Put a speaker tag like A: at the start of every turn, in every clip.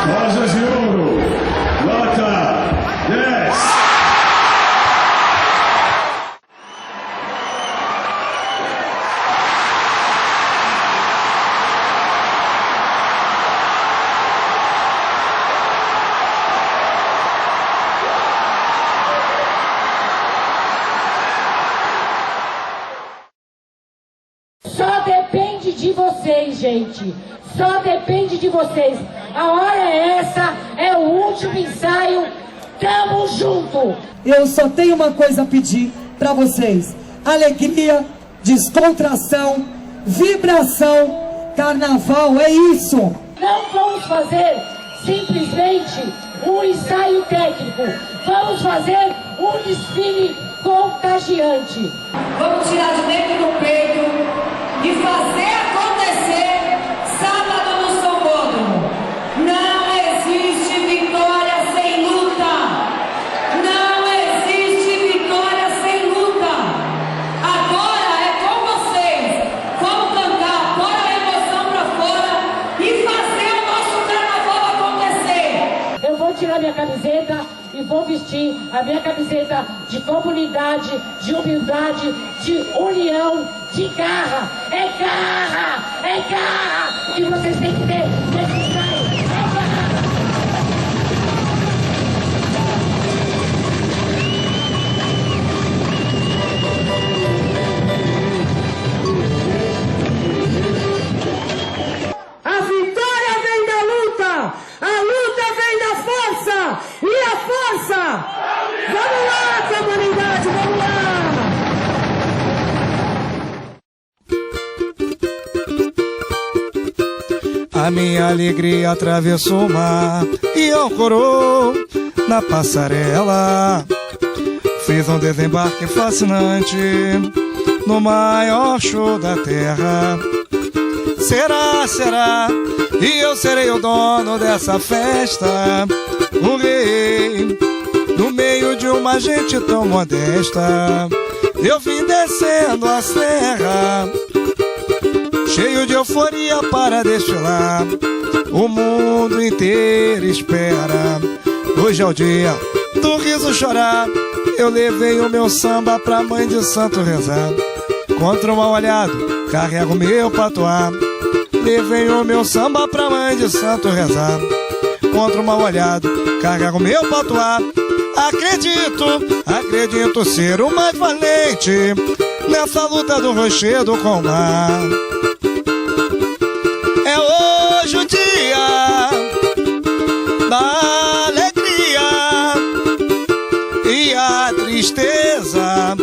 A: Rosas de ouro, nota 10.
B: Só depende de vocês, gente. Só depende de vocês. A hora é essa, é o último ensaio. Tamo junto.
C: Eu só tenho uma coisa a pedir para vocês: alegria, descontração, vibração. Carnaval é isso.
B: Não vamos fazer simplesmente um ensaio técnico. Vamos fazer um desfile contagiante.
D: Vamos tirar de dentro do peito e fazer acontecer sábado no Sambódromo. Não existe vitória sem luta. Não existe vitória sem luta. Agora é com vocês. Vamos cantar, pôr a emoção pra fora e fazer o nosso carnaval acontecer.
B: Eu vou tirar minha camiseta e vou vestir a minha camiseta de comunidade, de humildade, de união, de garra. É garra! É garra! E vocês têm que ter nesse ensaio. É garra!
C: A vitória vem da luta, a luta vem da força, e a força, vamos lá, comunidade, vamos lá!
E: A minha alegria atravessou o mar e ancorou na passarela. Fiz um desembarque fascinante no maior show da terra. Será, e eu serei o dono dessa festa, um rei, no meio de uma gente tão modesta. Eu vim descendo a serra, cheio de euforia para desfilar. O mundo inteiro espera. Hoje é o dia do riso chorar. Eu levei o meu samba pra mãe de santo rezar. Contra o mal olhado, carrego meu patuá. Levei o meu samba pra mãe de santo rezar. Contra o mal olhado, carrego meu patuá. Acredito ser o mais valente nessa luta do rochedo com o mar. É hoje o dia da alegria e a tristeza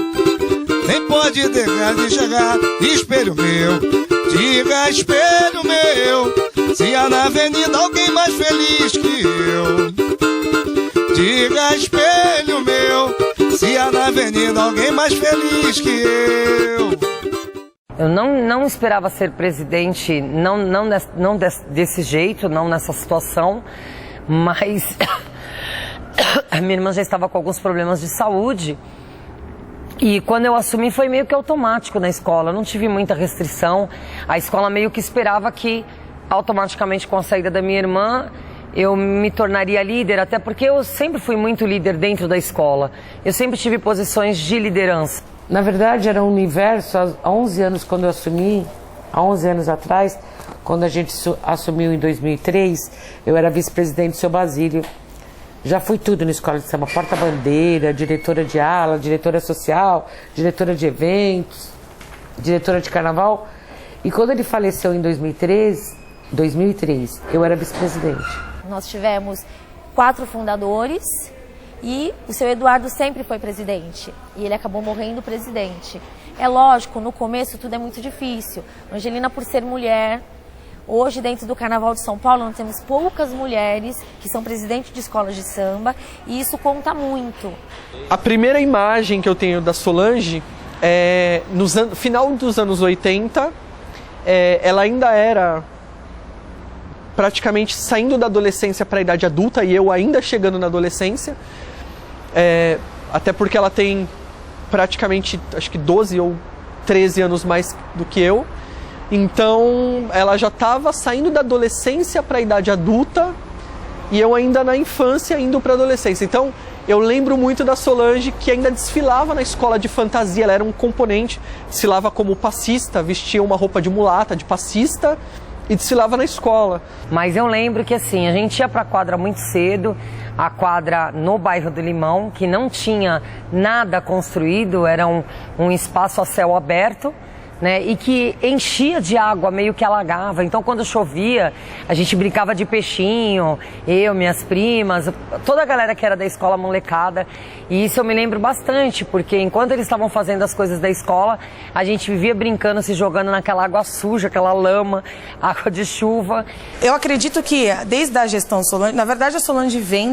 E: nem pode deixar de chegar. Espelho meu, diga espelho meu, se há na avenida alguém mais feliz que eu. Diga espelho meu, se há na avenida alguém mais feliz que eu.
F: Eu não esperava ser presidente, não desse jeito, não nessa situação, mas a minha irmã já estava com alguns problemas de saúde e quando eu assumi foi meio que automático na escola, não tive muita restrição, a escola meio que esperava que automaticamente com a saída da minha irmã eu me tornaria líder, até porque eu sempre fui muito líder dentro da escola, eu sempre tive posições de liderança.
G: Na verdade, era um universo, há 11 anos quando eu assumi, há 11 anos atrás, quando a gente assumiu em 2003, eu era vice-presidente do Seu Basílio. Já fui tudo na escola de samba, porta-bandeira, diretora de ala, diretora social, diretora de eventos, diretora de carnaval. E quando ele faleceu em 2003, eu era vice-presidente.
H: Nós tivemos 4 fundadores e o seu Eduardo sempre foi presidente e ele acabou morrendo presidente. É lógico, no começo tudo é muito difícil. Angelina, por ser mulher, hoje dentro do Carnaval de São Paulo nós temos poucas mulheres que são presidentes de escolas de samba e isso conta muito.
I: A primeira imagem que eu tenho da Solange é no final dos anos 80 ela ainda era praticamente saindo da adolescência para a idade adulta e eu ainda chegando na adolescência, até porque ela tem praticamente, acho que 12 ou 13 anos mais do que eu, então ela já estava saindo da adolescência para a idade adulta e eu ainda na infância indo para a adolescência. Então eu lembro muito da Solange, que ainda desfilava na escola de fantasia, ela era um componente, desfilava como passista, vestia uma roupa de mulata, de passista, e desfilava na escola.
F: Mas eu lembro que assim, a gente ia pra quadra muito cedo, a quadra no bairro do Limão, que não tinha nada construído, era um espaço a céu aberto, né, e que enchia de água, meio que alagava. Então quando chovia, a gente brincava de peixinho, eu, minhas primas, toda a galera que era da escola, molecada. E isso eu me lembro bastante, porque enquanto eles estavam fazendo as coisas da escola, a gente vivia brincando, se jogando naquela água suja, aquela lama, água de chuva.
J: Eu acredito que desde a gestão Solange, na verdade a Solange vem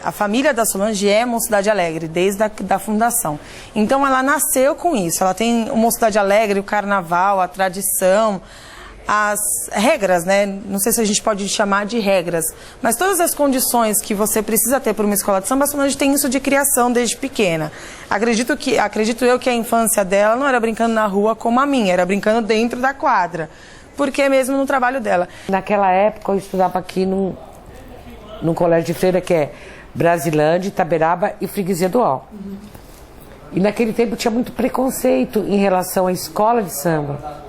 J: a família da Solange é Mocidade Alegre, desde a fundação. Então ela nasceu com isso, ela tem o Mocidade Alegre, o carnaval, a tradição, as regras, né? Não sei se a gente pode chamar de regras, mas todas as condições que você precisa ter para uma escola de samba, a Solange tem isso de criação desde pequena. Acredito eu que a infância dela não era brincando na rua como a minha, era brincando dentro da quadra, porque é mesmo no trabalho dela.
G: Naquela época eu estudava aqui no colégio de freira, que é Brasilândia, Itaberaba e Freguesia do Ó. E naquele tempo tinha muito preconceito em relação à escola de samba.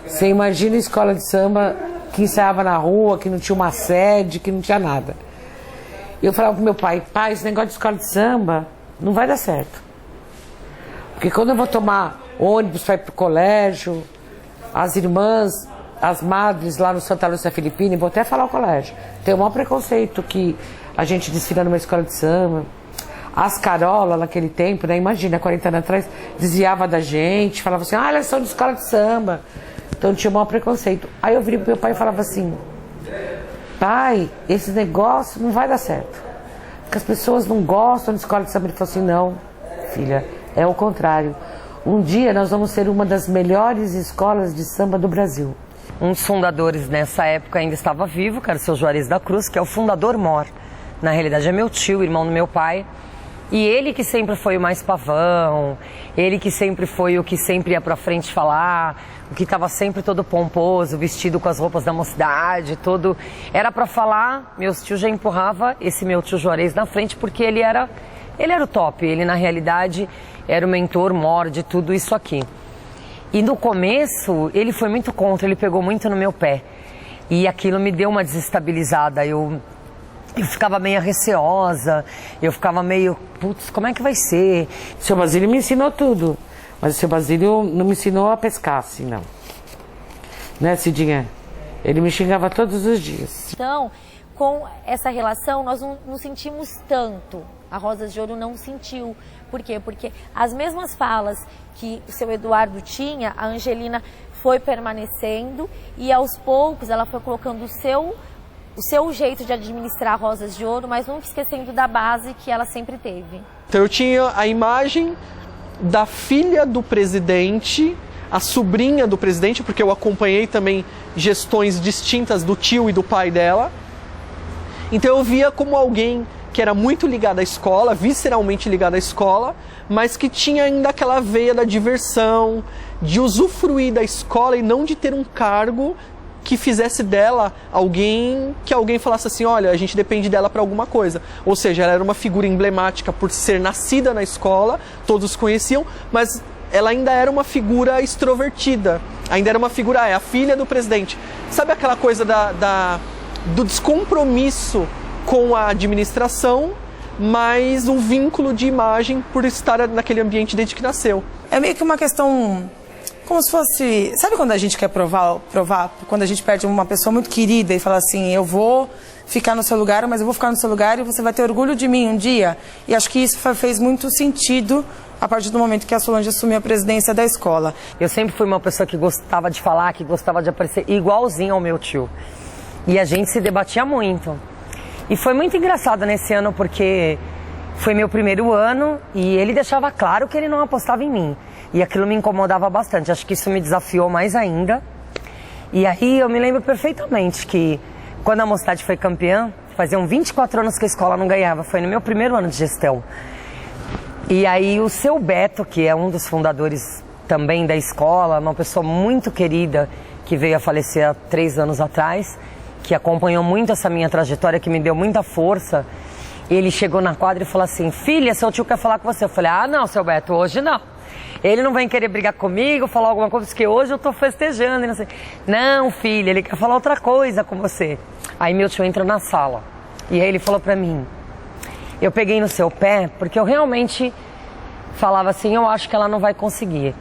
G: Você imagina a escola de samba que ensaiava na rua, que não tinha uma sede, que não tinha nada. Eu falava pro meu pai, esse negócio de escola de samba não vai dar certo. Porque quando eu vou tomar ônibus para ir pro colégio, as irmãs, as madres lá no Santa Lúcia Filipine, vou até falar o colégio, tem o maior preconceito que a gente desfila numa escola de samba. As Carola, naquele tempo, né? Imagina, 40 anos atrás, desviava da gente, falava assim, elas são de escola de samba. Então tinha um maior preconceito. Aí eu virei pro meu pai e falava assim, pai, esse negócio não vai dar certo. Porque as pessoas não gostam de escola de samba. Ele falou assim, não, filha, é o contrário. Um dia nós vamos ser uma das melhores escolas de samba do Brasil.
F: Um dos fundadores nessa época ainda estava vivo, que era o seu Juarez da Cruz, que é o fundador mor. Na realidade é meu tio, irmão do meu pai. E ele que sempre foi o mais pavão, ele que sempre foi o que sempre ia pra frente falar, o que estava sempre todo pomposo, vestido com as roupas da mocidade, todo... Era pra falar, meus tios já empurrava esse meu tio Juarez na frente, porque ele era o top, ele na realidade era o mentor mor de tudo isso aqui. E no começo ele foi muito contra, ele pegou muito no meu pé. E aquilo me deu uma desestabilizada, eu ficava meio receosa, eu ficava meio, putz, como é que vai ser?
G: O seu Basílio me ensinou tudo, mas o seu Basílio não me ensinou a pescar assim, não. Né, Cidinha? Ele me xingava todos os dias.
H: Então, com essa relação, nós não sentimos tanto. A Rosas de Ouro não sentiu. Por quê? Porque as mesmas falas que o seu Eduardo tinha, a Angelina foi permanecendo e aos poucos ela foi colocando o seu jeito de administrar Rosas de Ouro, mas nunca esquecendo da base que ela sempre teve.
I: Então eu tinha a imagem da filha do presidente, a sobrinha do presidente, porque eu acompanhei também gestões distintas do tio e do pai dela. Então eu via como alguém que era muito ligado à escola, visceralmente ligado à escola, mas que tinha ainda aquela veia da diversão, de usufruir da escola e não de ter um cargo que fizesse dela alguém falasse assim, olha, a gente depende dela para alguma coisa. Ou seja, ela era uma figura emblemática por ser nascida na escola, todos conheciam, mas ela ainda era uma figura extrovertida, ainda era uma figura, a filha do presidente. Sabe aquela coisa do descompromisso com a administração, mas um vínculo de imagem por estar naquele ambiente desde que nasceu.
J: É meio que uma questão... Como se fosse... Sabe quando a gente quer provar? Quando a gente perde uma pessoa muito querida e fala assim, eu vou ficar no seu lugar, mas eu vou ficar no seu lugar e você vai ter orgulho de mim um dia. E acho que isso fez muito sentido a partir do momento que a Solange assumiu a presidência da escola.
F: Eu sempre fui uma pessoa que gostava de falar, que gostava de aparecer igualzinho ao meu tio. E a gente se debatia muito. E foi muito engraçado nesse ano porque foi meu primeiro ano e ele deixava claro que ele não apostava em mim. E aquilo me incomodava bastante, acho que isso me desafiou mais ainda. E aí eu me lembro perfeitamente que quando a Mocidade foi campeã, faziam 24 anos que a escola não ganhava, foi no meu primeiro ano de gestão. E aí o seu Beto, que é um dos fundadores também da escola, uma pessoa muito querida, que veio a falecer há 3 anos atrás, que acompanhou muito essa minha trajetória, que me deu muita força, ele chegou na quadra e falou assim: filha, seu tio quer falar com você. Eu falei: ah, não, seu Beto, hoje não. Ele não vem querer brigar comigo, falar alguma coisa, porque hoje eu tô festejando. E não sei. Não, filha, ele quer falar outra coisa com você. Aí meu tio entra na sala. E aí ele falou pra mim: eu peguei no seu pé, porque eu realmente falava assim, eu acho que ela não vai conseguir.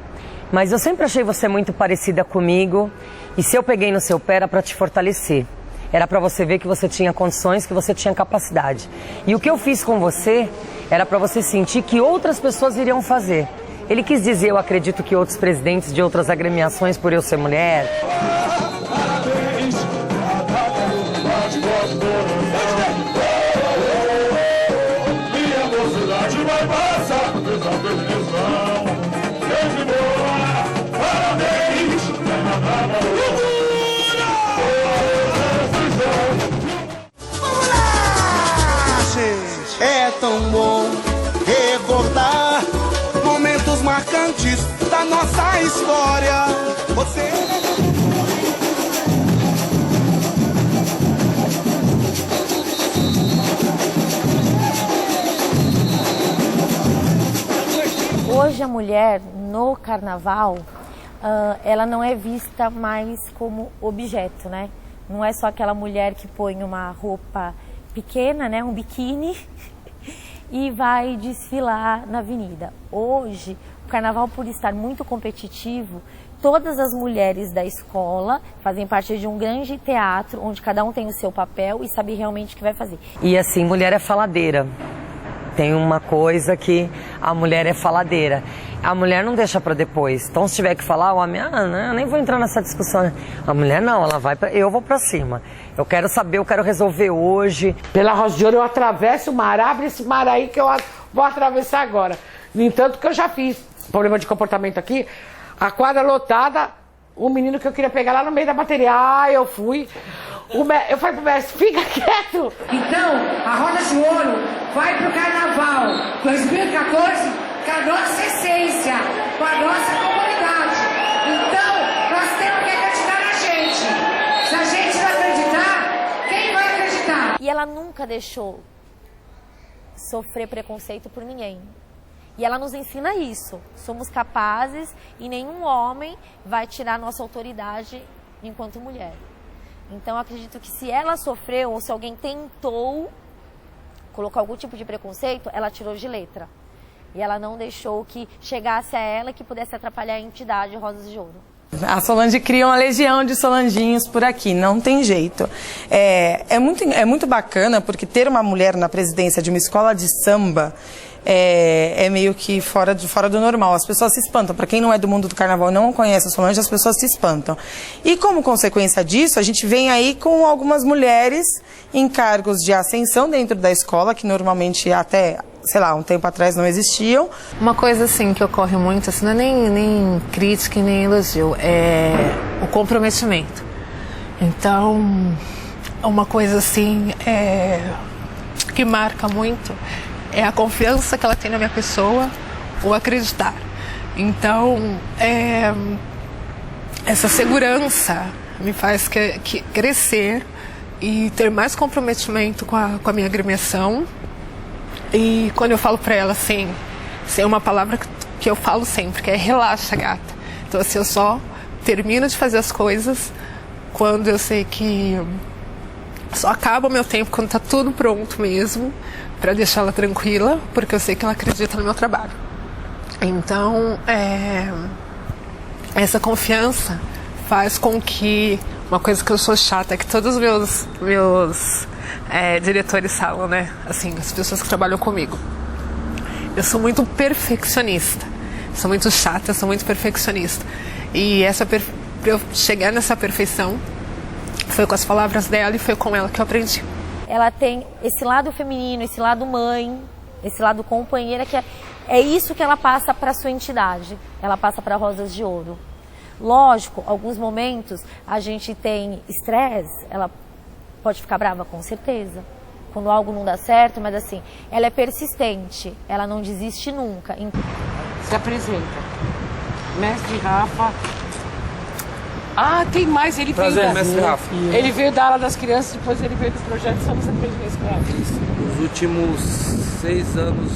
F: Mas eu sempre achei você muito parecida comigo. E se eu peguei no seu pé, era pra te fortalecer. Era pra você ver que você tinha condições, que você tinha capacidade. E o que eu fiz com você, era pra você sentir que outras pessoas iriam fazer. Ele quis dizer, eu acredito que outros presidentes de outras agremiações, por eu ser mulher...
K: É tão bom recordar momentos marcantes da nossa história. Você...
H: Hoje a mulher no carnaval, ela não é vista mais como objeto, né? Não é só aquela mulher que põe uma roupa pequena, né, um biquíni, e vai desfilar na avenida. Hoje, o carnaval, por estar muito competitivo, todas as mulheres da escola fazem parte de um grande teatro, onde cada um tem o seu papel e sabe realmente o que vai fazer.
F: E assim, mulher é faladeira. Tem uma coisa que a mulher é faladeira. A mulher não deixa pra depois. Então, se tiver que falar, o homem, eu nem vou entrar nessa discussão. A mulher não, ela vai eu vou pra cima. Eu quero saber, eu quero resolver hoje.
G: Pela Rosa de Ouro eu atravesso o mar, abre esse mar aí que eu vou atravessar agora. No entanto, que eu já fiz problema de comportamento aqui, a quadra lotada, o menino que eu queria pegar lá no meio da bateria. Eu fui. Eu falei pro mestre, fica quieto.
D: Então, a Roda de Ouro vai pro Carnaval 2014 com a nossa essência, com a nossa comunidade. Então, nós temos que acreditar na gente. Se a gente não acreditar, quem vai acreditar?
H: E ela nunca deixou sofrer preconceito por ninguém. E ela nos ensina isso. Somos capazes e nenhum homem vai tirar nossa autoridade enquanto mulher. Então, eu acredito que se ela sofreu ou se alguém tentou colocar algum tipo de preconceito, ela tirou de letra. E ela não deixou que chegasse a ela e que pudesse atrapalhar a entidade Rosas de Ouro.
J: A Solange cria uma legião de Solanginhos por aqui, não tem jeito. É muito bacana, porque ter uma mulher na presidência de uma escola de samba é meio que fora do normal. As pessoas se espantam. Para quem não é do mundo do carnaval e não conhece a Solange, as pessoas se espantam. E como consequência disso, a gente vem aí com algumas mulheres em cargos de ascensão dentro da escola, que normalmente até, sei lá, um tempo atrás não existiam.
L: Uma coisa assim que ocorre muito, assim, não é nem crítica e nem elogio, é o comprometimento. Então, uma coisa assim que marca muito é a confiança que ela tem na minha pessoa, o acreditar. Então, essa segurança me faz crescer e ter mais comprometimento com a minha agremiação. E quando eu falo pra ela, assim, tem uma palavra que eu falo sempre, que é relaxa, gata. Então, assim, eu só termino de fazer as coisas quando eu sei que só acaba o meu tempo, quando tá tudo pronto mesmo, pra deixar ela tranquila, porque eu sei que ela acredita no meu trabalho. Então, essa confiança faz com que, uma coisa que eu sou chata, é que todos os meus diretores falam, né? Assim, as pessoas que trabalham comigo. Eu sou muito perfeccionista. Sou muito chata, sou muito perfeccionista. E pra eu chegar nessa perfeição, foi com as palavras dela e foi com ela que eu aprendi.
H: Ela tem esse lado feminino, esse lado mãe, esse lado companheira, que é isso que ela passa para a sua entidade. Ela passa para Rosas de Ouro. Lógico, alguns momentos a gente tem estresse, ela pode ficar brava, com certeza. Quando algo não dá certo, mas assim, ela é persistente, ela não desiste nunca.
G: Se apresenta. Mestre Rafa. Ah, tem mais, ele
E: Prazer,
G: veio
E: mestre Rafa.
G: Ele veio da ala das crianças, depois ele veio do projeto Somos Aprendiz Gráficos.
E: Nos últimos 6 anos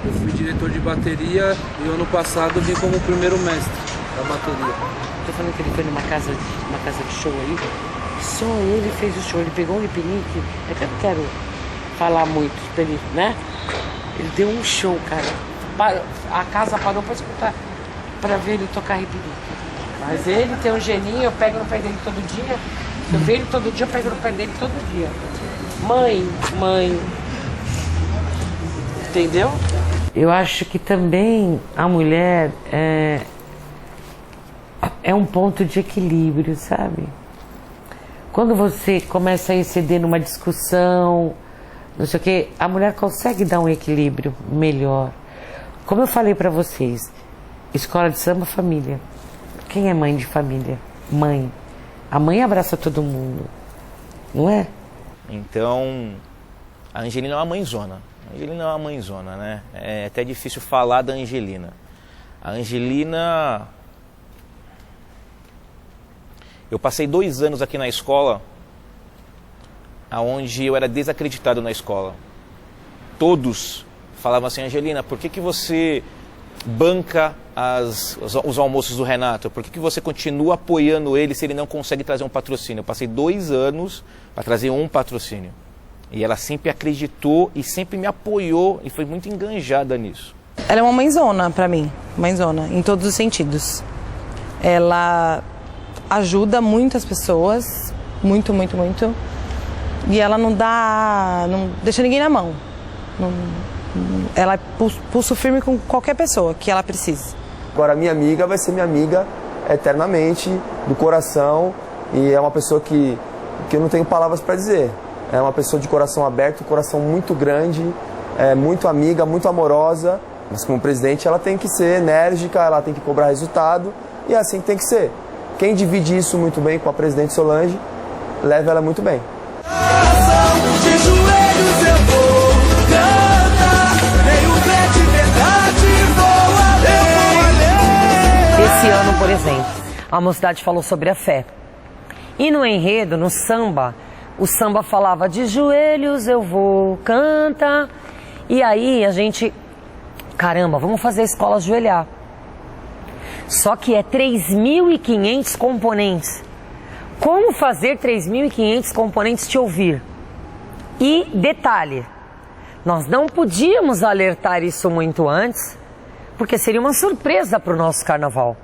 E: eu fui diretor de bateria e ano passado vim como primeiro mestre da bateria.
G: Tô falando que ele foi numa casa de show aí, só ele fez o show, ele pegou um repinique, é que eu não quero falar muito dele, né? Ele deu um show, cara. A casa parou pra escutar, pra ver ele tocar repinique. Mas ele tem um geninho, eu pego no pé dele todo dia, eu vejo ele todo dia, eu pego no pé dele todo dia. Mãe. Entendeu? Eu acho que também a mulher é um ponto de equilíbrio, sabe? Quando você começa a exceder numa discussão, não sei o quê, a mulher consegue dar um equilíbrio melhor. Como eu falei pra vocês, escola de samba, família. Quem é mãe de família? Mãe. A mãe abraça todo mundo, não é?
M: Então, a Angelina é uma mãezona. A Angelina é uma mãezona, né? É até difícil falar da Angelina. A Angelina... Eu passei 2 anos aqui na escola, onde eu era desacreditado na escola. Todos falavam assim, Angelina, por que você banca os almoços do Renato? Por que você continua apoiando ele se ele não consegue trazer um patrocínio? Eu passei 2 anos para trazer um patrocínio. E ela sempre acreditou e sempre me apoiou e foi muito enganjada nisso.
J: Ela é uma mãezona pra mim, mãezona, em todos os sentidos. Ela ajuda muitas pessoas, muito. E ela não deixa ninguém na mão. Ela é pulso firme com qualquer pessoa que ela precise.
N: Agora, minha amiga vai ser minha amiga eternamente, do coração, e é uma pessoa que eu não tenho palavras para dizer. É uma pessoa de coração aberto, coração muito grande, muito amiga, muito amorosa. Mas como presidente ela tem que ser enérgica, ela tem que cobrar resultado, e é assim que tem que ser. Quem divide isso muito bem com a presidente Solange, leva ela muito bem.
K: De joelhos eu vou cantar, nem o pé de verdade voa.
F: Esse ano, por exemplo, a Mocidade falou sobre a fé. E no enredo, no samba, o samba falava de joelhos eu vou cantar. E aí a gente, caramba, vamos fazer a escola ajoelhar. Só que é 3.500 componentes. Como fazer 3.500 componentes te ouvir? E detalhe, nós não podíamos alertar isso muito antes, porque seria uma surpresa para o nosso carnaval.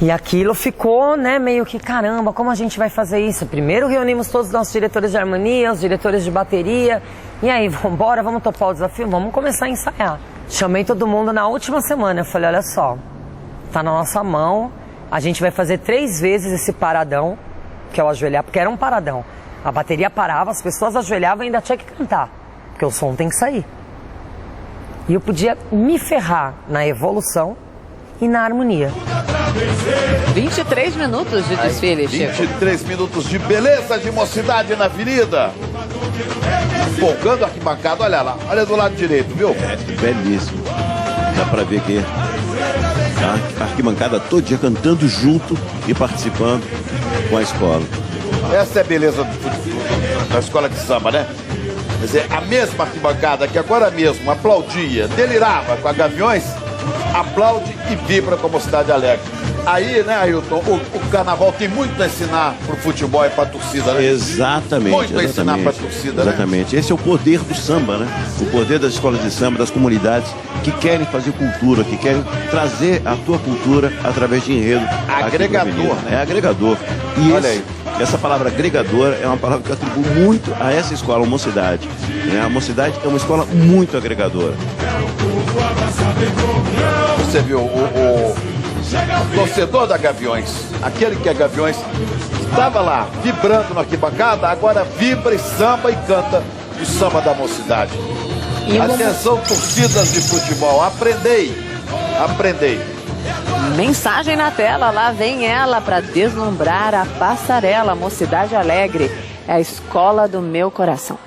F: E aquilo ficou, né, meio que, caramba, como a gente vai fazer isso? Primeiro reunimos todos os nossos diretores de harmonia, os diretores de bateria, e aí, vambora, vamos topar o desafio? Vamos começar a ensaiar. Chamei todo mundo na última semana, eu falei, olha só, tá na nossa mão, a gente vai fazer 3 vezes esse paradão, que é o ajoelhar, porque era um paradão. A bateria parava, as pessoas ajoelhavam e ainda tinha que cantar, porque o som tem que sair. E eu podia me ferrar na evolução e na harmonia.
O: 23 minutos de desfile, Chico.
P: 23 minutos de beleza de mocidade na avenida. Empolgando a arquibancada, olha lá, olha do lado direito, viu?
Q: É, belíssimo. Dá pra ver que a arquibancada todo dia cantando junto e participando com a escola.
P: Essa é a beleza da escola de samba, né? Quer dizer, a mesma arquibancada que agora mesmo aplaudia, delirava com a Gaviões, aplaude e vibra com a Mocidade Alegre. Aí, né, Ailton, o carnaval tem muito a ensinar pro futebol e pra torcida, né?
Q: Exatamente.
P: Muito a ensinar pra torcida,
Q: exatamente. Né? Esse é o poder do samba, né? O poder das escolas de samba, das comunidades que querem fazer cultura, que querem trazer a tua cultura através de enredo.
P: Agregador, né?
Q: É agregador. E
P: olha aí.
Q: Essa palavra agregador é uma palavra que eu atribuo muito a essa escola, a Mocidade. A Mocidade é uma escola muito agregadora.
P: Você viu o torcedor da Gaviões, aquele que é Gaviões, estava lá vibrando na arquibancada, agora vibra e samba e canta o samba da Mocidade. Atenção, torcidas de futebol, aprendei Aprendei.
O: Mensagem na tela, lá vem ela para deslumbrar a passarela. Mocidade Alegre é a escola do meu coração.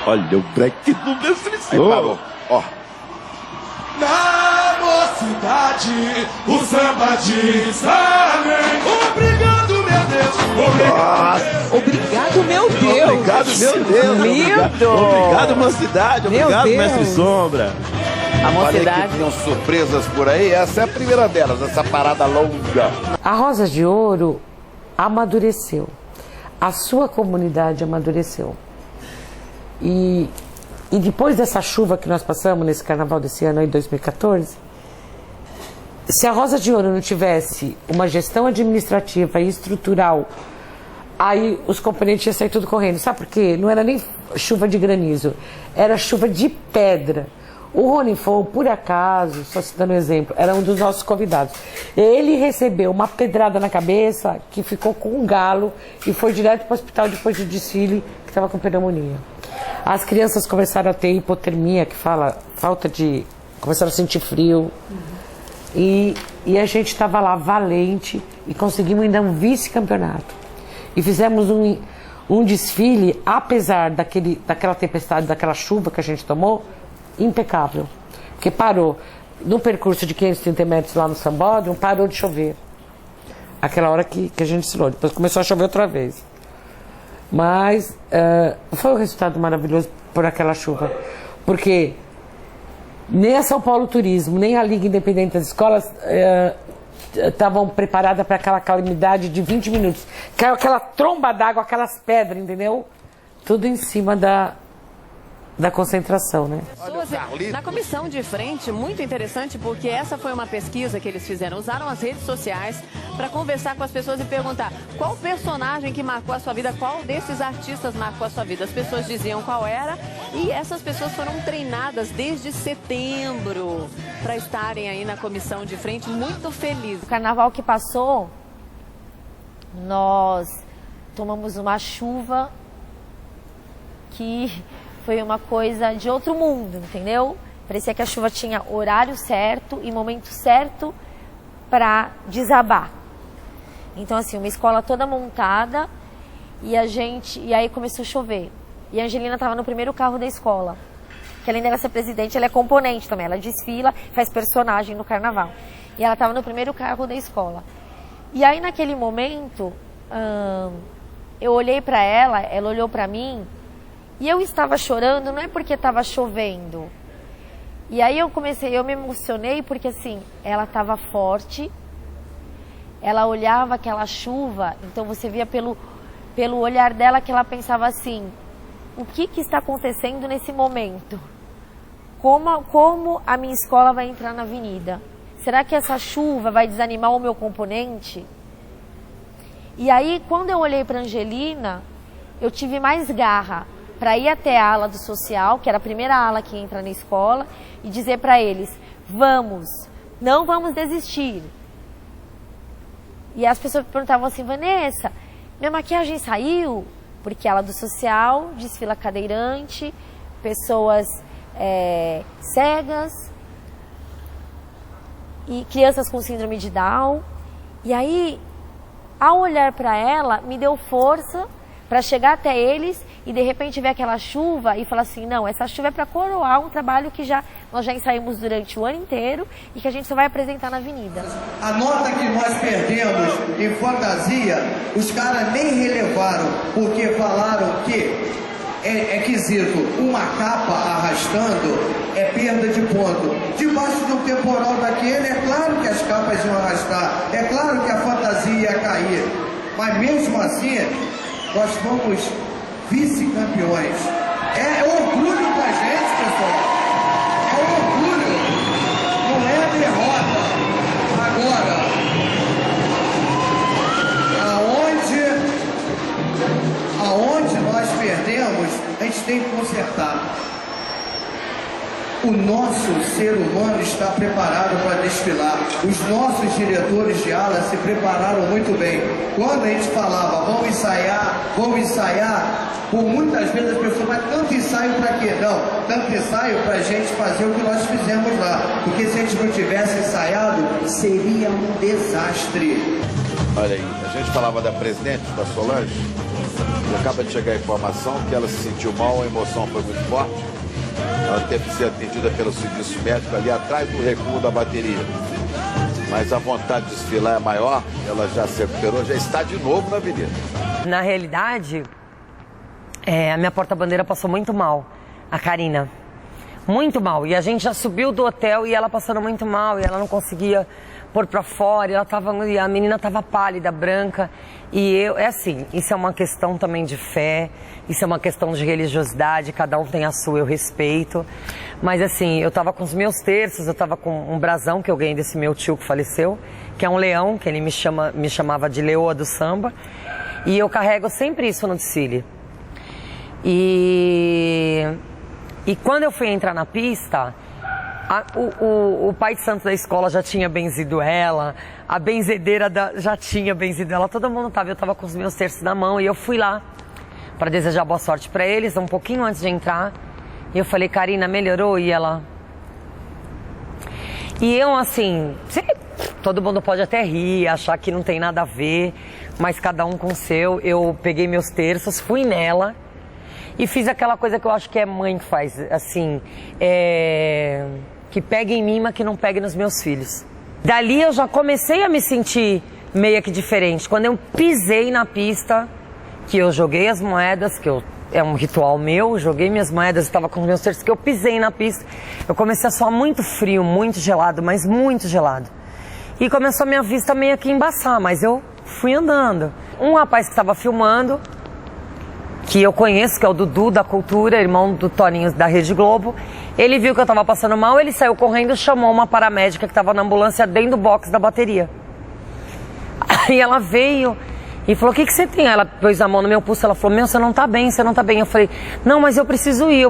P: Olha o break do Mestre Samba. Parou, ó.
K: Na mocidade, o samba diz amém. Obrigado, meu Deus.
O: Obrigado, meu Deus.
P: Obrigado, meu Deus.
O: Lindo.
Q: Obrigado, Mocidade.
O: Meu
Q: Obrigado,
O: Deus.
Q: Mestre Sombra.
O: A
P: Falei
O: Mocidade.
P: que tinham surpresas por aí. Essa é a primeira delas, essa parada longa.
G: A Rosa de Ouro amadureceu. A sua comunidade amadureceu. E depois dessa chuva que nós passamos nesse carnaval desse ano aí, 2014, se a Rosa de Ouro não tivesse uma gestão administrativa e estrutural, aí os componentes iam sair tudo correndo. Sabe por quê? Não era nem chuva de granizo, era chuva de pedra. O Ronifon, por acaso, só se dando um exemplo, era um dos nossos convidados. Ele recebeu uma pedrada na cabeça que ficou com um galo e foi direto para o hospital depois do desfile, que estava com pneumonia. As crianças começaram a ter hipotermia, que fala falta de... começaram a sentir frio. E a gente estava lá valente e conseguimos ainda um vice-campeonato. E fizemos um desfile, apesar daquela tempestade, daquela chuva que a gente tomou, impecável. Porque parou. No percurso de 530 metros lá no Sambódromo, parou de chover. Aquela hora que a gente ensinou. Depois começou a chover outra vez. Mas foi um resultado maravilhoso por aquela chuva. Porque nem a São Paulo Turismo, nem a Liga Independente das Escolas estavam preparadas para aquela calamidade de 20 minutos. Caiu aquela tromba d'água, aquelas pedras, entendeu? Tudo em cima da concentração, né?
O: Suzy, na comissão de frente, muito interessante, porque essa foi uma pesquisa que eles fizeram. Usaram as redes sociais para conversar com as pessoas e perguntar qual personagem que marcou a sua vida, qual desses artistas marcou a sua vida. As pessoas diziam qual era e essas pessoas foram treinadas desde setembro para estarem aí na comissão de frente, muito felizes.
H: O carnaval que passou, nós tomamos uma chuva que foi uma coisa de outro mundo, entendeu? Parecia que a chuva tinha horário certo e momento certo para desabar. Então, assim, uma escola toda montada e aí começou a chover. E a Angelina estava no primeiro carro da escola. Que além dela ser presidente, ela é componente também. Ela desfila, faz personagem no carnaval. E ela estava no primeiro carro da escola. E aí, naquele momento, eu olhei para ela olhou para mim. E eu estava chorando, não é porque estava chovendo. E aí eu me emocionei porque assim, ela estava forte, ela olhava aquela chuva, então você via pelo olhar dela que ela pensava assim, o que está acontecendo nesse momento? Como a minha escola vai entrar na avenida? Será que essa chuva vai desanimar o meu componente? E aí, quando eu olhei para a Angelina, eu tive mais garra para ir até a ala do social, que era a primeira ala que entra na escola, e dizer para eles, não vamos desistir. E as pessoas perguntavam assim, Vanessa, minha maquiagem saiu? Porque a ala do social desfila cadeirante, pessoas cegas, e crianças com síndrome de Down. E aí, ao olhar para ela, me deu força para chegar até eles e de repente ver aquela chuva e falar assim, não, essa chuva é para coroar um trabalho que nós já ensaiamos durante o ano inteiro e que a gente só vai apresentar na avenida.
R: A nota que nós perdemos em fantasia, os caras nem relevaram, porque falaram que é quesito, uma capa arrastando é perda de ponto. Debaixo de um temporal daquele, é claro que as capas iam arrastar, é claro que a fantasia ia cair, mas mesmo assim, nós fomos vice-campeões. É orgulho pra gente, pessoal. É orgulho. Não é derrota. Agora, aonde nós perdemos, a gente tem que consertar. o nosso ser humano está preparado para desfilar. Os nossos diretores de ala se prepararam muito bem. Quando a gente falava, vamos ensaiar, por muitas vezes as pessoas, mas tanto ensaio para quê? Não, tanto ensaio para a gente fazer o que nós fizemos lá. Porque se a gente não tivesse ensaiado, seria um desastre.
P: Olha aí, a gente falava da presidente, da Solange, e acaba de chegar a informação que ela se sentiu mal, a emoção foi muito forte. Ela teve que ser atendida pelo serviço médico ali atrás do recuo da bateria. Mas a vontade de desfilar é maior, ela já se recuperou, já está de novo na avenida.
F: Na realidade, a minha porta-bandeira passou muito mal, a Karina. Muito mal. E a gente já subiu do hotel e ela passando muito mal, e ela não conseguia pôr pra fora, e a menina tava pálida, branca. E é assim, isso é uma questão também de fé, isso é uma questão de religiosidade, cada um tem a sua, eu respeito. Mas assim, eu tava com os meus terços, eu tava com um brasão que eu ganhei desse meu tio que faleceu, que é um leão, que ele me chamava de leoa do samba. E eu carrego sempre isso no desfile. E quando eu fui entrar na pista, o pai de santo da escola já tinha benzido ela, a benzedeira já tinha benzido ela, todo mundo tava, eu tava com os meus terços na mão e eu fui lá para desejar boa sorte para eles, um pouquinho antes de entrar, e eu falei, Karina, melhorou? E ela... E eu assim, todo mundo pode até rir, achar que não tem nada a ver, mas cada um com o seu, eu peguei meus terços, fui nela, e fiz aquela coisa que eu acho que é mãe que faz, assim, que pega em mim, mas que não pegue nos meus filhos. Dali eu já comecei a me sentir meio que diferente. Quando eu pisei na pista, que eu joguei as moedas, é um ritual meu, joguei minhas moedas, estava com os meus terços, que eu pisei na pista, eu comecei a suar muito frio, muito gelado, mas muito gelado. E começou a minha vista meio que embaçar, mas eu fui andando. Um rapaz que estava filmando, que eu conheço, que é o Dudu da Cultura, irmão do Toninho da Rede Globo, ele viu que eu estava passando mal, ele saiu correndo e chamou uma paramédica que estava na ambulância dentro do box da bateria. Aí ela veio e falou, o que você tem? Ela pôs a mão no meu pulso, ela falou, você não tá bem, você não tá bem. Eu falei, não, mas eu preciso ir.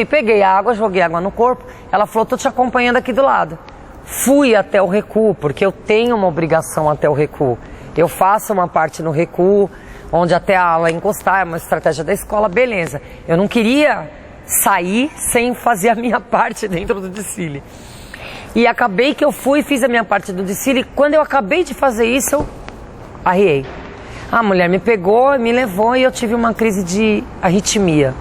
F: Peguei a água, joguei água no corpo, ela falou, tô te acompanhando aqui do lado. Fui até o recuo, porque eu tenho uma obrigação até o recuo. Eu faço uma parte no recuo, onde até a ala encostar, é uma estratégia da escola, beleza. Eu não queria sair sem fazer a minha parte dentro do desfile. E acabei que eu fui e fiz a minha parte do desfile, e quando eu acabei de fazer isso, eu arriei. A mulher me pegou, me levou e eu tive uma crise de arritmia.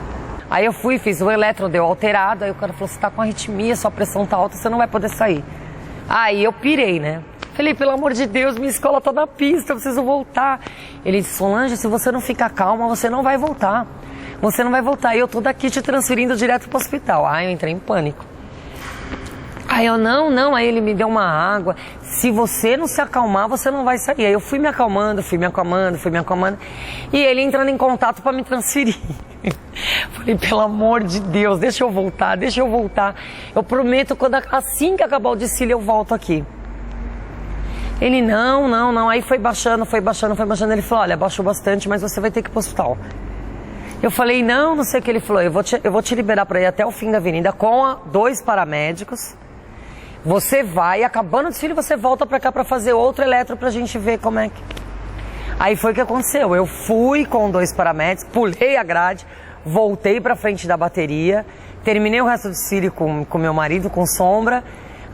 F: Aí eu fui, fiz o eletro, deu alterado, aí o cara falou, você tá com arritmia, sua pressão tá alta, você não vai poder sair. Aí eu pirei, né? Falei, pelo amor de Deus, minha escola tá na pista, eu preciso voltar. Ele disse, Solange, se você não ficar calma, você não vai voltar. Você não vai voltar. E eu tô daqui te transferindo direto pro hospital. Aí eu entrei em pânico. Aí eu, não. Aí ele me deu uma água. Se você não se acalmar, você não vai sair. Aí eu fui me acalmando. E ele entrando em contato para me transferir. Falei, pelo amor de Deus, deixa eu voltar. Eu prometo, assim que acabar o desfile, eu volto aqui. Ele, não. Aí foi baixando. Ele falou, olha, baixou bastante, mas você vai ter que ir pro hospital. Eu falei, não sei o que ele falou. Eu vou te liberar para ir até o fim da avenida com 2 paramédicos. Você vai, acabando o desfile, você volta para cá para fazer outro eletro pra gente ver como é que... Aí foi o que aconteceu. Eu fui com 2 paramédicos, pulei a grade, voltei pra frente da bateria, terminei o resto do desfile com meu marido, com Sombra.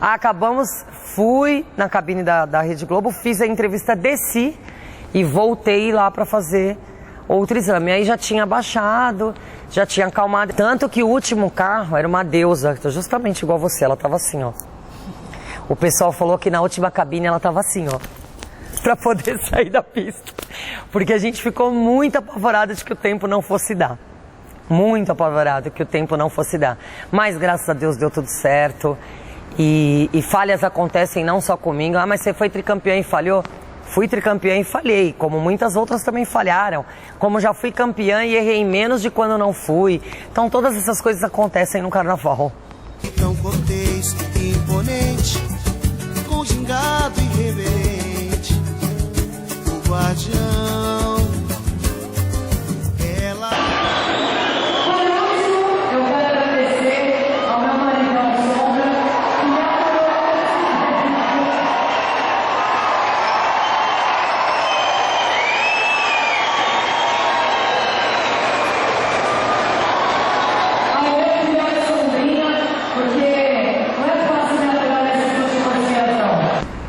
F: Acabamos, fui na cabine da Rede Globo, fiz a entrevista, desci e voltei lá para fazer outro exame. Aí já tinha baixado, já tinha acalmado. Tanto que o último carro era uma deusa, justamente igual você, ela tava assim, ó. O pessoal falou que na última cabine ela tava assim, ó, para poder sair da pista. Porque a gente ficou muito apavorado de que o tempo não fosse dar. Muito apavorado que o tempo não fosse dar. Mas graças a Deus deu tudo certo. E falhas acontecem não só comigo. Ah, mas você foi tricampeã e falhou? Fui tricampeã e falhei, como muitas outras também falharam. Como já fui campeã e errei menos de quando não fui. Então todas essas coisas acontecem no carnaval.
K: Tão cortês e imponente, com gingado irreverente, o guardião, ela...
D: Eu quero agradecer ao meu maridão,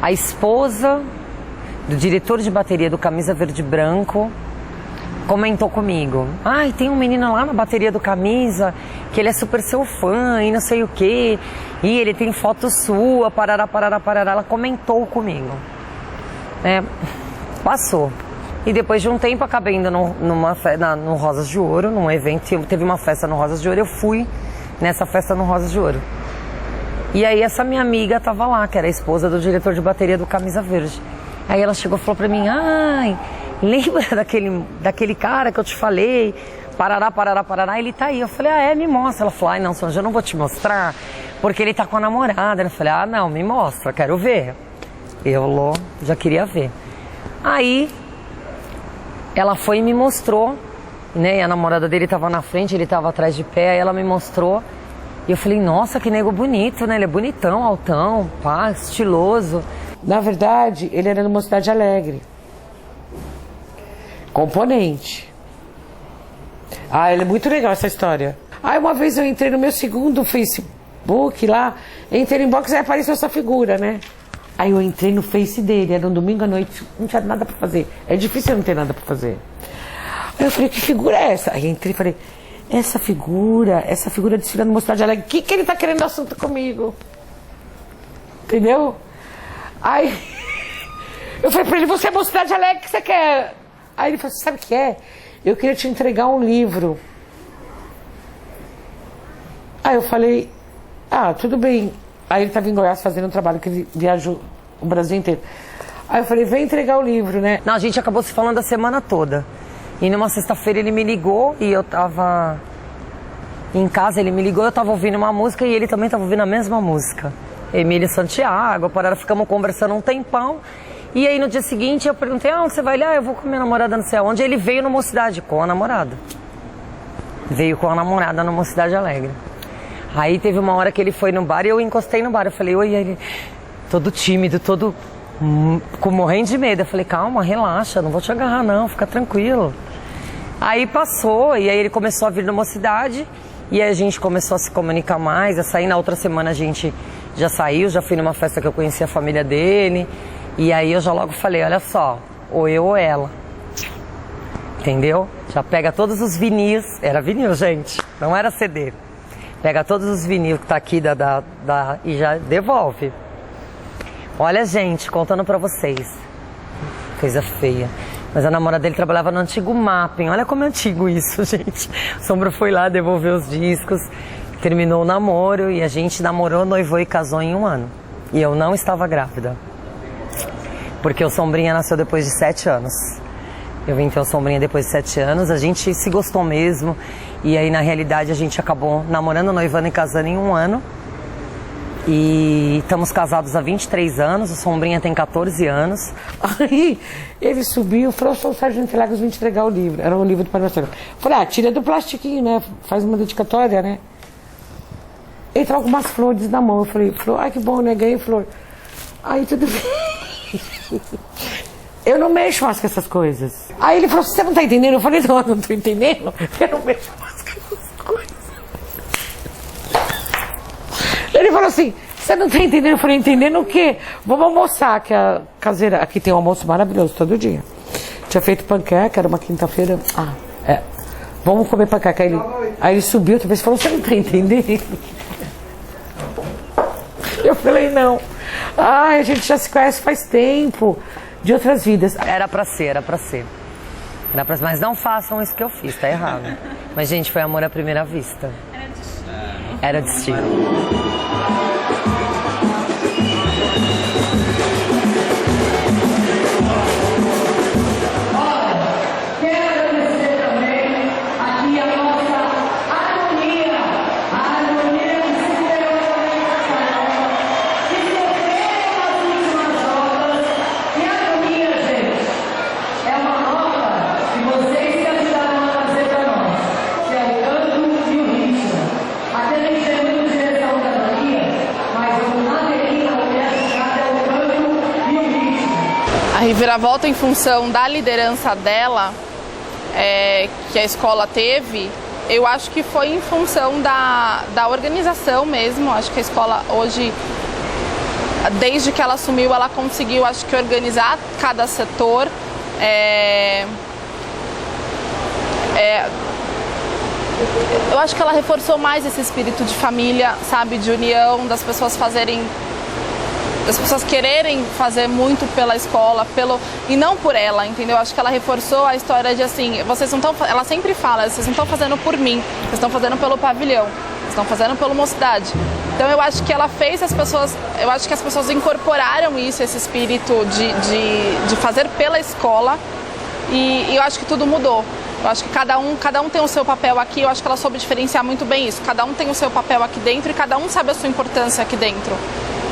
F: a esposa do diretor de bateria do Camisa Verde e Branco comentou comigo: ai, tem um menino lá na bateria do Camisa que ele é super seu fã e não sei o que, e ele tem foto sua, parará, parará, parará. Ela comentou comigo, passou. E depois de um tempo acabei indo no Rosas de Ouro, num evento, teve uma festa no Rosas de Ouro, eu fui nessa festa no Rosas de Ouro. E aí essa minha amiga tava lá, que era a esposa do diretor de bateria do Camisa Verde. Aí ela chegou e falou pra mim: ai, lembra daquele cara que eu te falei? Parará, parará, parará, ele tá aí. Eu falei: me mostra. Ela falou: ai, não, Solange, eu não vou te mostrar, porque ele tá com a namorada. Eu falei: não, me mostra, quero ver. Eu já queria ver. Aí ela foi e me mostrou, né? E a namorada dele tava na frente, ele tava atrás de pé, aí ela me mostrou. E eu falei: nossa, que nego bonito, né? Ele é bonitão, altão, pá, estiloso.
G: Na verdade, ele era numa cidade alegre. Componente. Ele é muito legal essa história. Uma vez eu entrei no meu segundo Facebook lá, entrei no inbox e apareceu essa figura, né? Aí eu entrei no Face dele, era um domingo à noite, não tinha nada pra fazer. É difícil eu não ter nada pra fazer. Aí eu falei: que figura é essa? Aí entrei e falei: essa figura desfilando numa cidade alegre, o que ele tá querendo assunto comigo? Entendeu? Aí eu falei pra ele: você é uma cidade alegre, o que você quer? Aí ele falou: sabe o que é? Eu queria te entregar um livro. Aí eu falei: tudo bem. Aí ele estava em Goiás fazendo um trabalho que ele viajou o Brasil inteiro. Aí eu falei: vem entregar o livro, né?
F: Não, a gente acabou se falando a semana toda. E numa sexta-feira ele me ligou e eu tava em casa, ele me ligou, eu tava ouvindo uma música e ele também tava ouvindo a mesma música. Emília Santiago, ficamos conversando um tempão. E aí no dia seguinte eu perguntei: onde você vai? Ele: eu vou com minha namorada não sei aonde. Ele veio no Mocidade com a namorada. Veio com a namorada no Mocidade Alegre. Aí teve uma hora que ele foi no bar e eu encostei no bar. Eu falei: oi, ele todo tímido, todo morrendo de medo. Eu falei: calma, relaxa, não vou te agarrar não, fica tranquilo. Aí passou e aí ele começou a vir na Mocidade e aí a gente começou a se comunicar mais, a sair. Na outra semana a gente já saiu, já fui numa festa que eu conheci a família dele. E aí eu já logo falei: olha só, ou eu ou ela. Entendeu? Já pega todos os vinis, era vinil, gente, não era CD. Pega todos os vinil que tá aqui e já devolve. Olha, gente, contando pra vocês. Coisa feia. Mas a namorada dele trabalhava no antigo Mapping. Olha como é antigo isso, gente. O Sombra foi lá, devolveu os discos, terminou o namoro e a gente namorou, noivou e casou em 1 ano. E eu não estava grávida. Porque o Sombrinha nasceu depois de 7 anos. Eu vim ter o Sombrinha depois de 7 anos, a gente se gostou mesmo. E aí, na realidade, a gente acabou namorando, noivando e casando em 1 ano. E estamos casados há 23 anos, o Sombrinha tem 14 anos.
G: Aí ele subiu e falou: sou o Sargento Interlagos, vim te entregar o livro. Era um livro do Pai Marcelo. Falei: tira do plastiquinho, né? Faz uma dedicatória, né? Ele tava com umas flores na mão. Eu falei: que bom, né? Ganhei flor. Aí tudo bem. Eu não mexo mais com essas coisas. Aí ele falou: você não tá entendendo? Eu falei: não, eu não tô entendendo. Eu não mexo mais com essas coisas. Ele falou assim: você não tá entendendo? Eu falei: entendendo o quê? Vamos almoçar, que a caseira... Aqui tem um almoço maravilhoso todo dia. Tinha feito panqueca, era uma quinta-feira. Vamos comer panqueca. Aí ele subiu outra vez e falou: você não tá entendendo? Eu falei: não. A gente já se conhece faz tempo. De outras vidas.
F: Era pra ser. Mas não façam isso que eu fiz, tá errado. Mas, gente, foi amor à primeira vista. Era destino.
S: A reviravolta em função da liderança dela, que a escola teve, eu acho que foi em função da organização mesmo. Acho que a escola hoje desde que ela assumiu, ela conseguiu, acho que, organizar cada setor. Eu acho que ela reforçou mais esse espírito de família, sabe, de união, das pessoas quererem fazer muito pela escola, e não por ela, entendeu? Acho que ela reforçou a história de assim, ela sempre fala, vocês não estão fazendo por mim, vocês estão fazendo pelo pavilhão, vocês estão fazendo pela mocidade. Então eu acho que ela fez as pessoas incorporaram isso, esse espírito de fazer pela escola, e eu acho que tudo mudou. Eu acho que cada um tem o seu papel aqui, eu acho que ela soube diferenciar muito bem isso. Cada um tem o seu papel aqui dentro e cada um sabe a sua importância aqui dentro.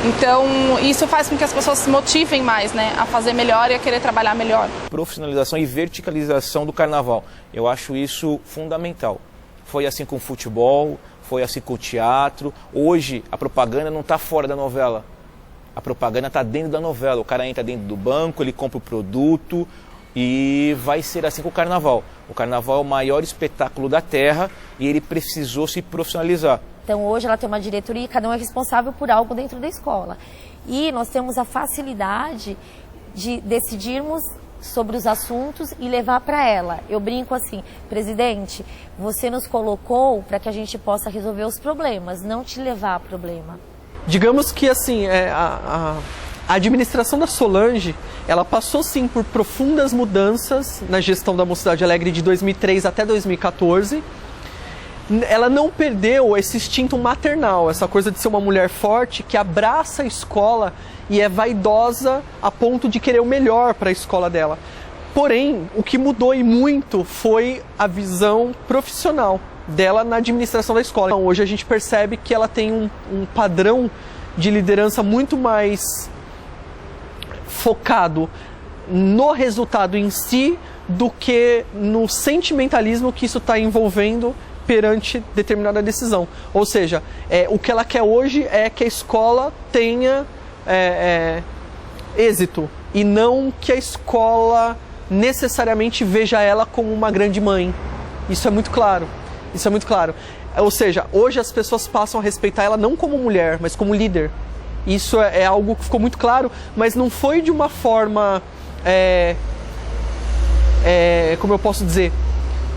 S: Então, isso faz com que as pessoas se motivem mais, né, a fazer melhor e a querer trabalhar melhor.
M: Profissionalização e verticalização do carnaval. Eu acho isso fundamental. Foi assim com o futebol, foi assim com o teatro. Hoje, a propaganda não está fora da novela. A propaganda está dentro da novela. O cara entra dentro do banco, ele compra o produto e vai ser assim com o carnaval. O carnaval é o maior espetáculo da terra e ele precisou se profissionalizar.
H: Então hoje ela tem uma diretoria e cada um é responsável por algo dentro da escola. E nós temos a facilidade de decidirmos sobre os assuntos e levar para ela. Eu brinco assim, presidente, você nos colocou para que a gente possa resolver os problemas, não te levar a problema.
I: Digamos que assim, a administração da Solange, ela passou sim por profundas mudanças na gestão da Mocidade Alegre de 2003 até 2014. Ela não perdeu esse instinto maternal, essa coisa de ser uma mulher forte que abraça a escola e é vaidosa a ponto de querer o melhor para a escola dela. Porém, o que mudou e muito foi a visão profissional dela na administração da escola. Então, hoje a gente percebe que ela tem um padrão de liderança muito mais focado no resultado em si do que no sentimentalismo que isso está envolvendo perante determinada decisão. Ou seja, o que ela quer hoje é que a escola tenha êxito e não que a escola necessariamente veja ela como uma grande mãe. Isso é muito claro. Isso é muito claro. Ou seja, hoje as pessoas passam a respeitar ela não como mulher, mas como líder. Isso é algo que ficou muito claro, mas não foi de uma forma, como eu posso dizer,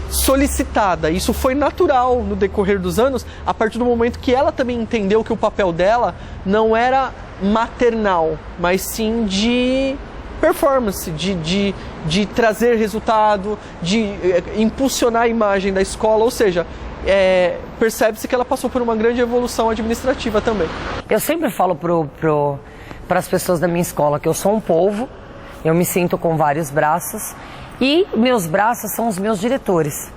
I: solicitada. Isso foi natural no decorrer dos anos, a partir do momento que ela também entendeu que o papel dela não era maternal, mas sim de performance, de trazer resultado, de impulsionar a imagem da escola, ou seja, percebe-se que ela passou por uma grande evolução administrativa também.
F: Eu sempre falo para as pessoas da minha escola que eu sou um polvo, eu me sinto com vários braços e meus braços são os meus diretores.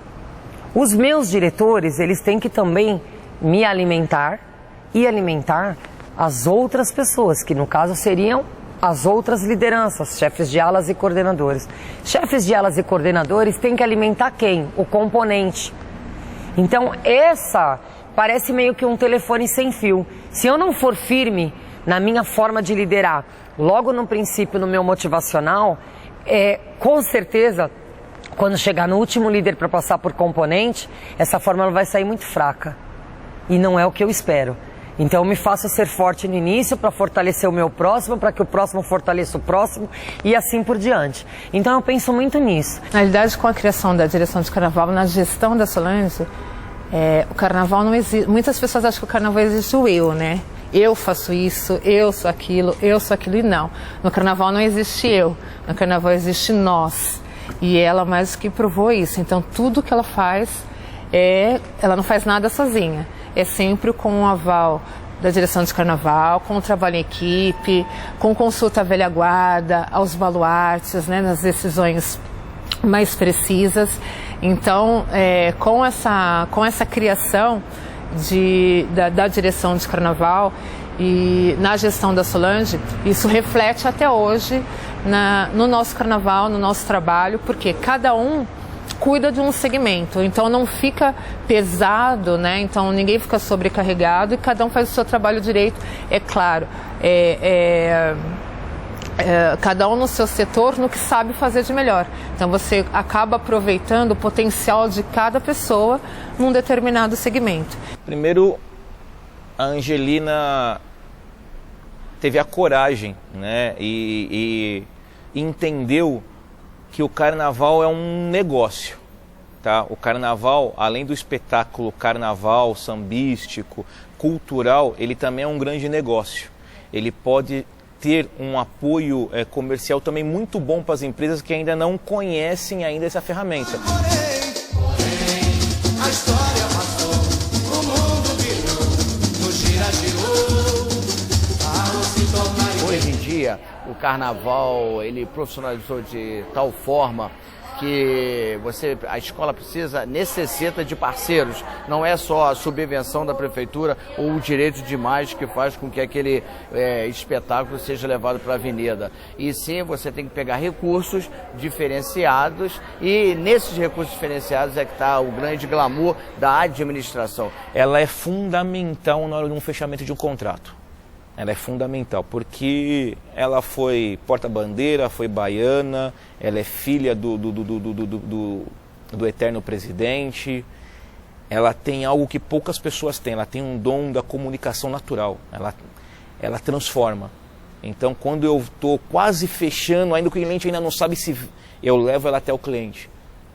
F: Os meus diretores, eles têm que também me alimentar e alimentar as outras pessoas, que no caso seriam as outras lideranças, chefes de alas e coordenadores. Chefes de alas e coordenadores têm que alimentar quem? O componente. Então essa parece meio que um telefone sem fio. Se eu não for firme na minha forma de liderar, logo no princípio, no meu motivacional, com certeza, quando chegar no último líder para passar por componente, essa fórmula vai sair muito fraca. E não é o que eu espero. Então eu me faço ser forte no início para fortalecer o meu próximo, para que o próximo fortaleça o próximo e assim por diante. Então eu penso muito nisso.
L: Na realidade, com a criação da direção de carnaval, na gestão da Solange, o carnaval não existe. Muitas pessoas acham que o carnaval existe o eu, né? Eu faço isso, eu sou aquilo, e não. No carnaval não existe eu, no carnaval existe nós. E ela mais que provou isso. Então tudo que ela faz, ela não faz nada sozinha. É sempre com o aval da direção de carnaval, com o trabalho em equipe, com consulta à velha guarda, aos baluartes, né, nas decisões mais precisas. Então, com essa criação da direção de carnaval e na gestão da Solange, isso reflete até hoje no nosso carnaval, no nosso trabalho, porque cada um cuida de um segmento, então não fica pesado, né? Então ninguém fica sobrecarregado e cada um faz o seu trabalho direito, é claro. Cada um no seu setor, no que sabe fazer de melhor. Então você acaba aproveitando o potencial de cada pessoa num determinado segmento.
M: Primeiro, a Angelina teve a coragem, né, e entendeu que o carnaval é um negócio. Tá? O carnaval, além do espetáculo carnaval, sambístico, cultural, ele também é um grande negócio. Ele pode ter um apoio comercial também muito bom para as empresas que ainda não conhecem ainda essa ferramenta.
K: A história passou, o mundo virou, no gira-girou, ao se tornar...
T: Hoje em dia, o carnaval, ele profissionalizou de tal forma que a escola necessita de parceiros. Não é só a subvenção da prefeitura ou o direito de imagem que faz com que aquele espetáculo seja levado para a avenida. E sim, você tem que pegar recursos diferenciados e nesses recursos diferenciados é que está o grande glamour da administração.
M: Ela é fundamental na hora de um fechamento de um contrato. Ela é fundamental, porque ela foi porta-bandeira, foi baiana, ela é filha do eterno presidente, ela tem algo que poucas pessoas têm, ela tem um dom da comunicação natural, ela transforma. Então, quando eu estou quase fechando, ainda o cliente ainda não sabe se... Eu levo ela até o cliente,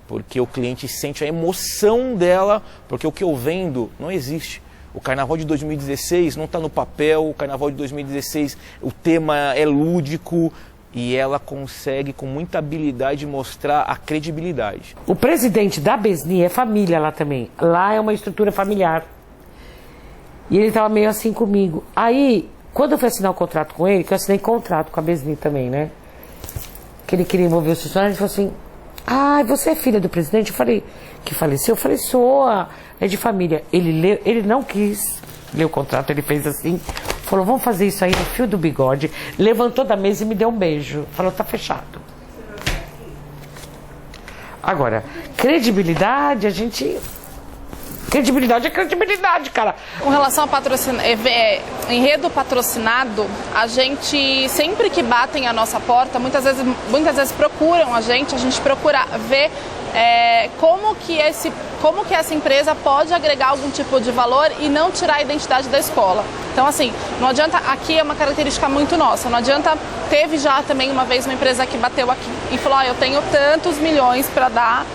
M: porque o cliente sente a emoção dela, porque o que eu vendo não existe. O Carnaval de 2016 não está no papel, o Carnaval de 2016 o tema é lúdico e ela consegue com muita habilidade mostrar a credibilidade.
G: O presidente da Besni é família lá também, lá é uma estrutura familiar. E ele estava meio assim comigo. Aí, quando eu fui assinar o contrato com ele, que eu assinei contrato com a Besni também, né? Que ele queria envolver os funcionários, ele falou assim... Ah, você é filha do presidente? Eu falei, que faleceu? Eu falei, sou, é de família. Ele não quis ler o contrato, ele fez assim, falou, vamos fazer isso aí no fio do bigode, levantou da mesa e me deu um beijo. Falou, tá fechado. Agora, credibilidade, credibilidade é credibilidade, cara.
S: Com relação a enredo patrocinado, a gente, sempre que batem a nossa porta, muitas vezes procuram a gente procura ver como que essa empresa pode agregar algum tipo de valor e não tirar a identidade da escola. Então, assim, não adianta, aqui é uma característica muito nossa, não adianta, teve já também uma vez uma empresa que bateu aqui e falou, eu tenho tantos milhões para dar,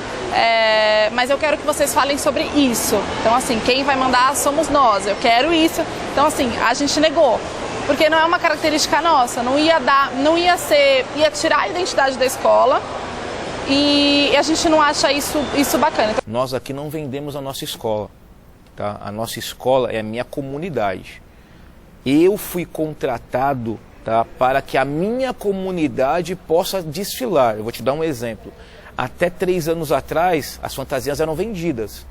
S: mas eu quero que vocês falem sobre isso. Então, assim, quem vai mandar somos nós, eu quero isso. Então, assim, a gente negou, porque não é uma característica nossa, ia tirar a identidade da escola e a gente não acha isso bacana.
M: Nós aqui não vendemos a nossa escola, tá? A nossa escola é a minha comunidade. Eu fui contratado, tá, para que a minha comunidade possa desfilar. Eu vou te dar um exemplo. Até 3 anos atrás, as fantasias eram vendidas.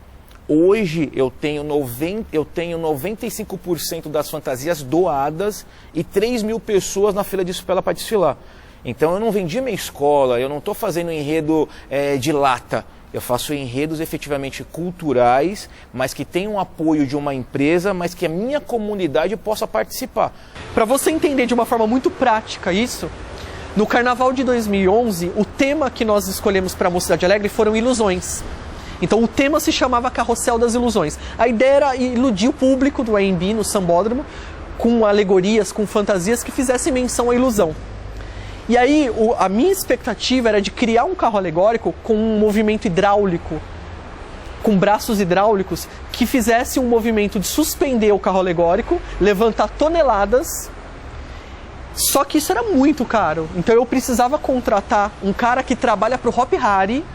M: Hoje eu tenho 95% das fantasias doadas e 3 mil pessoas na fila de espera para desfilar. Então eu não vendi minha escola, eu não estou fazendo enredo de lata. Eu faço enredos efetivamente culturais, mas que tenham um apoio de uma empresa, mas que a minha comunidade possa participar.
I: Para você entender de uma forma muito prática isso, no Carnaval de 2011, o tema que nós escolhemos para a Mocidade Alegre foram ilusões. Então o tema se chamava Carrossel das Ilusões. A ideia era iludir o público do AMB no Sambódromo com alegorias, com fantasias que fizessem menção à ilusão. E aí a minha expectativa era de criar um carro alegórico com um movimento hidráulico, com braços hidráulicos, que fizesse um movimento de suspender o carro alegórico, levantar toneladas. Só que isso era muito caro, então eu precisava contratar um cara que trabalha para o Hop Hari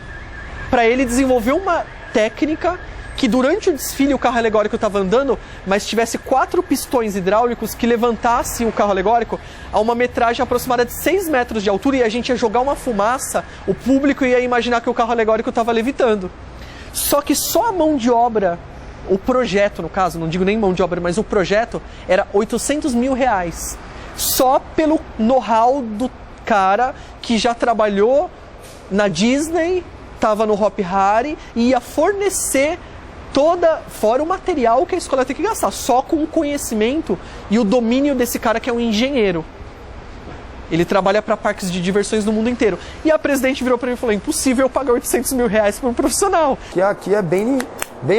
I: para ele desenvolver uma técnica que durante o desfile o carro alegórico estava andando, mas tivesse 4 pistões hidráulicos que levantassem o carro alegórico a uma metragem aproximada de 6 metros de altura e a gente ia jogar uma fumaça, o público ia imaginar que o carro alegórico estava levitando. Só que só a mão de obra, o projeto no caso, não digo nem mão de obra, mas o projeto era R$800 mil. Só pelo know-how do cara que já trabalhou na Disney, estava no Hop Hari e ia fornecer fora o material que a escola tem que gastar, só com o conhecimento e o domínio desse cara que é um engenheiro. Ele trabalha para parques de diversões no mundo inteiro. E a presidente virou para mim e falou, impossível eu pagar R$800 mil para um profissional.
N: Que aqui é bem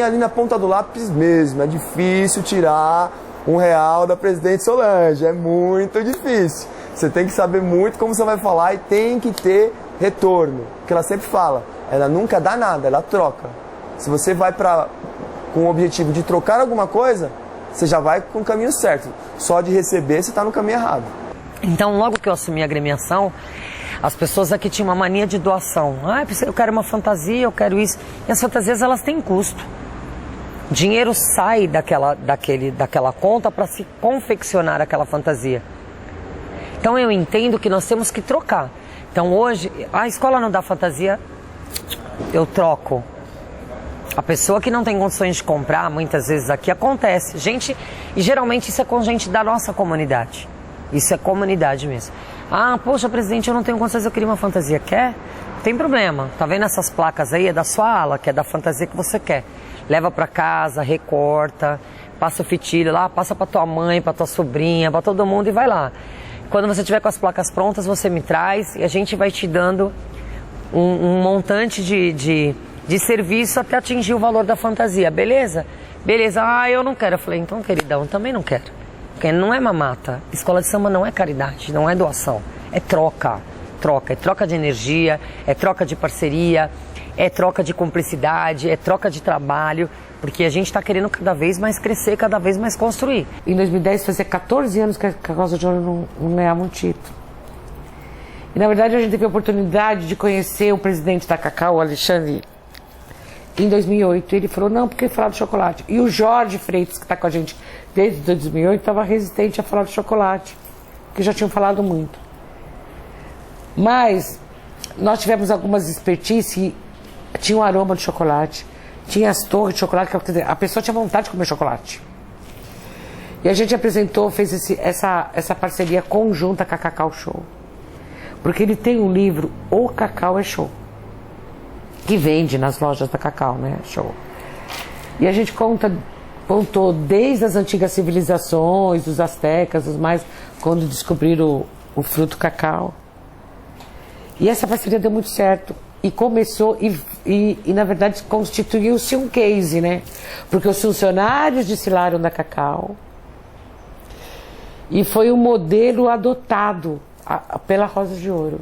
N: ali na ponta do lápis mesmo, é difícil tirar R$1 da presidente Solange. É muito difícil. Você tem que saber muito como você vai falar e tem que ter retorno. Porque ela sempre fala, ela nunca dá nada, ela troca. Se você vai com o objetivo de trocar alguma coisa, você já vai com o caminho certo. Só de receber, você está no caminho errado.
F: Então, logo que eu assumi a agremiação, as pessoas aqui tinham uma mania de doação. Ah, eu quero uma fantasia, eu quero isso. E as fantasias, elas têm custo. Dinheiro sai daquela conta para se confeccionar aquela fantasia. Então, eu entendo que nós temos que trocar. Então, hoje, a escola não dá fantasia, eu troco. A pessoa que não tem condições de comprar, muitas vezes aqui acontece. Gente, e geralmente isso é com gente da nossa comunidade. Isso é comunidade mesmo. Ah, poxa, presidente, eu não tenho condições, eu queria uma fantasia. Quer? Não tem problema. Tá vendo essas placas aí? É da sua ala, que é da fantasia que você quer. Leva pra casa, recorta, passa o fitilho lá, passa pra tua mãe, pra tua sobrinha, pra todo mundo e vai lá. Quando você tiver com as placas prontas, você me traz e a gente vai te dando um montante de serviço até atingir o valor da fantasia, beleza? Beleza, ah, eu não quero. Eu falei, então, queridão, também não quero. Porque não é mamata. Escola de samba não é caridade, não é doação. É troca. É troca de energia, é troca de parceria, é troca de cumplicidade, é troca de trabalho. Porque a gente está querendo cada vez mais crescer, cada vez mais construir.
G: Em 2010, fazia 14 anos que a Rosa de Ouro não ganhava um título. E, na verdade, a gente teve a oportunidade de conhecer o presidente da Cacau, o Alexandre, em 2008. Ele falou, não, porque falar do chocolate. E o Jorge Freitas, que está com a gente desde 2008, estava resistente a falar do chocolate, que já tinham falado muito. Mas nós tivemos algumas expertises que tinha um aroma de chocolate, tinha as torres de chocolate, quer dizer, a pessoa tinha vontade de comer chocolate. E a gente apresentou, fez essa parceria conjunta com a Cacau Show. Porque ele tem um livro, O Cacau é Show, que vende nas lojas da Cacau, né? Show. E a gente contou desde as antigas civilizações, dos astecas, os mais, quando descobriram o fruto cacau. E essa parceria deu muito certo. E começou, e na verdade constituiu-se um case, né? Porque os funcionários desfilaram da Cacau. E foi um modelo adotado pela Rosas de Ouro.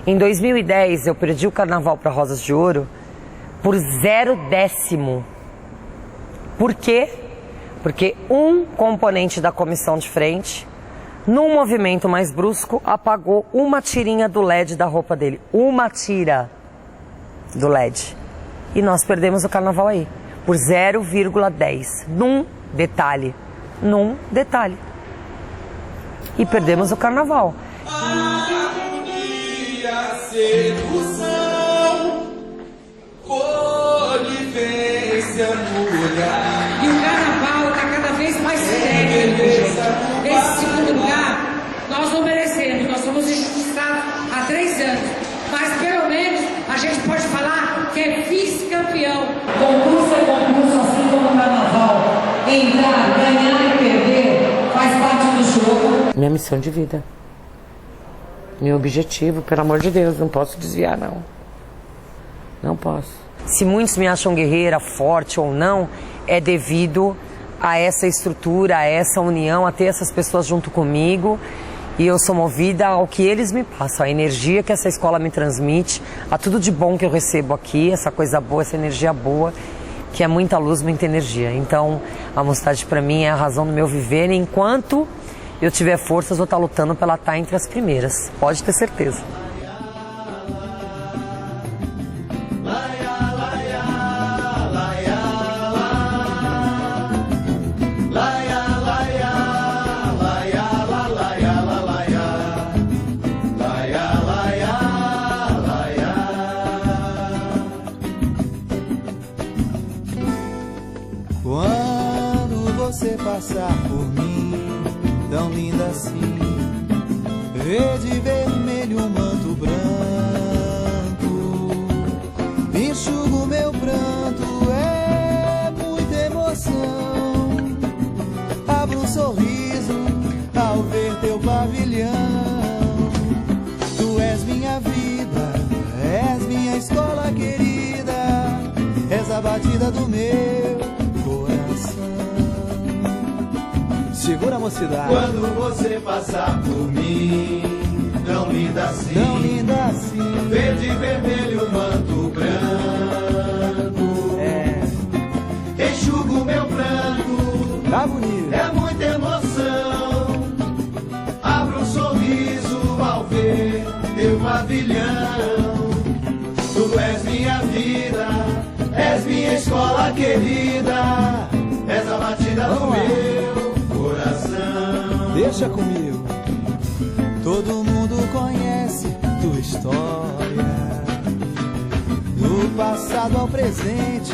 F: Em 2010, eu perdi o carnaval para Rosas de Ouro por 0,10. Por quê? Porque um componente da comissão de frente, num movimento mais brusco, apagou uma tirinha do LED da roupa dele. Uma tira do LED. E nós perdemos o carnaval aí, por 0,10. Num detalhe. E perdemos o carnaval.
K: Sedução, conivência no olhar.
B: E o carnaval está cada vez mais técnico. Esse segundo lugar, nós não merecemos. Nós somos injustiçados há 3 anos. Mas pelo menos a gente pode falar que é vice-campeão.
D: Concurso é concurso, assim como o carnaval. Entrar, ganhar e perder faz parte do jogo.
G: Minha missão de vida. Meu objetivo, pelo amor de Deus, não posso desviar, não. Não posso.
F: Se muitos me acham guerreira, forte ou não, é devido a essa estrutura, a essa união, a ter essas pessoas junto comigo. E eu sou movida ao que eles me passam, a energia que essa escola me transmite, a tudo de bom que eu recebo aqui, essa coisa boa, essa energia boa, que é muita luz, muita energia. Então, a Mocidade para mim é a razão do meu viver, enquanto eu tiver forças, vou estar lutando para ela estar entre as primeiras. Pode ter certeza.
K: Quando você passar por mim, tão linda assim, verde, vermelho, manto branco, enxugo meu pranto, é muita emoção. Abro um sorriso ao ver teu pavilhão. Tu és minha vida, és minha escola querida, és a batida do meu coração.
U: Segura a mocidade.
K: Quando você passar por mim, tão linda assim,
U: tão linda assim.
K: Verde, vermelho, manto branco. Enxugo meu pranto.
U: Tá bonito.
K: É muita emoção. Abro um sorriso ao ver teu pavilhão. Tu és minha vida, és minha escola querida, és a batida do meu coração.
U: Deixa comigo. Todo mundo conhece tua história, do passado ao presente.